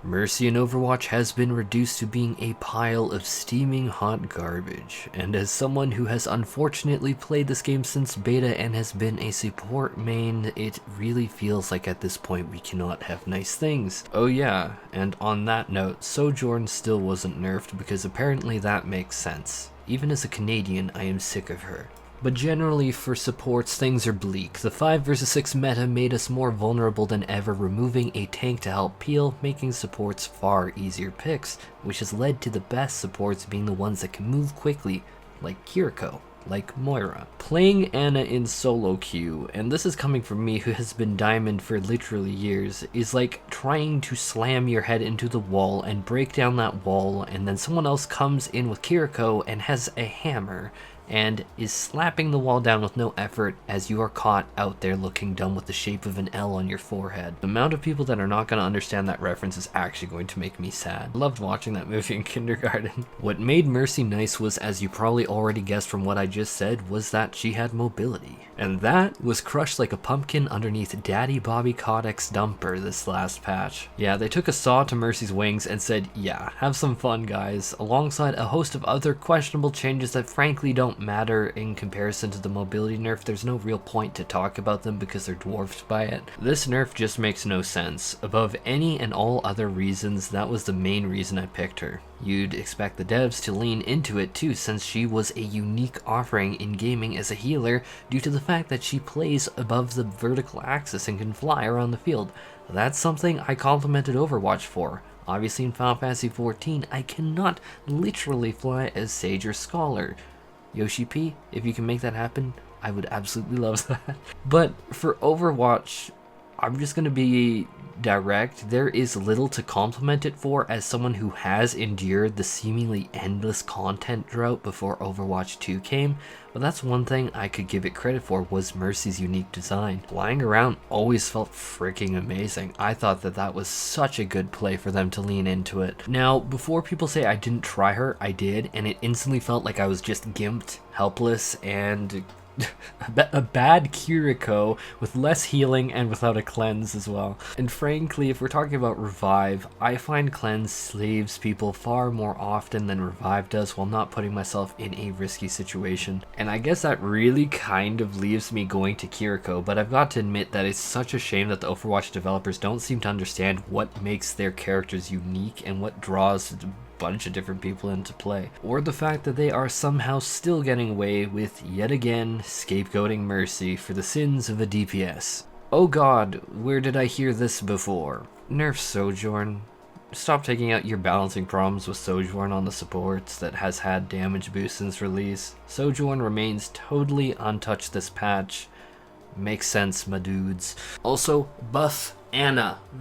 Mercy in Overwatch has been reduced to being a pile of steaming hot garbage, and as someone who has unfortunately played this game since beta and has been a support main, it really feels like at this point we cannot have nice things. Oh yeah, and on that note, Sojourn still wasn't nerfed because apparently that makes sense. Even as a Canadian, I am sick of her. But generally, for supports, things are bleak. The 5 vs 6 meta made us more vulnerable than ever, removing a tank to help peel, making supports far easier picks, which has led to the best supports being the ones that can move quickly, like Kiriko, like Moira. Playing Ana in solo queue, and this is coming from me who has been Diamond for literally years, is like trying to slam your head into the wall and break down that wall, and then someone else comes in with Kiriko and has a hammer, and is slapping the wall down with no effort as you are caught out there looking dumb with the shape of an L on your forehead. The amount of people that are not going to understand that reference is actually going to make me sad. I loved watching that movie in kindergarten. What made Mercy nice was, as you probably already guessed from what I just said, was that she had mobility. And that was crushed like a pumpkin underneath Daddy Bobby Kotick's dumper this last patch. Yeah, they took a saw to Mercy's wings and said, yeah, have some fun guys, alongside a host of other questionable changes that frankly don't matter in comparison to the mobility nerf. There's no real point to talk about them because they're dwarfed by it. This nerf just makes no sense. Above any and all other reasons, that was the main reason I picked her. You'd expect the devs to lean into it too, since she was a unique offering in gaming as a healer due to the fact that she plays above the vertical axis and can fly around the field. That's something I complimented Overwatch for. Obviously in Final Fantasy XIV, I cannot literally fly as Sage or Scholar. Yoshi P, if you can make that happen, I would absolutely love that. But for Overwatch, I'm just going to be direct. There is little to compliment it for as someone who has endured the seemingly endless content drought before Overwatch 2 came, but that's one thing I could give it credit for was Mercy's unique design. Flying around always felt freaking amazing. I thought that that was such a good play for them to lean into it. Now, before people say I didn't try her, I did, and it instantly felt like I was just gimped, helpless, and a bad Kiriko with less healing and without a cleanse as well. And frankly, if we're talking about revive, I find cleanse saves people far more often than revive does while not putting myself in a risky situation. And I guess that really kind of leaves me going to Kiriko, but I've got to admit that it's such a shame that the Overwatch developers don't seem to understand what makes their characters unique and what draws bunch of different people into play, or the fact that they are somehow still getting away with yet again scapegoating Mercy for the sins of a DPS. Oh god, where did I hear this before? Nerf Sojourn. Stop taking out your balancing problems with Sojourn on the supports that has had damage boost since release. Sojourn remains totally untouched this patch. Makes sense, my dudes. Also, buff Ana.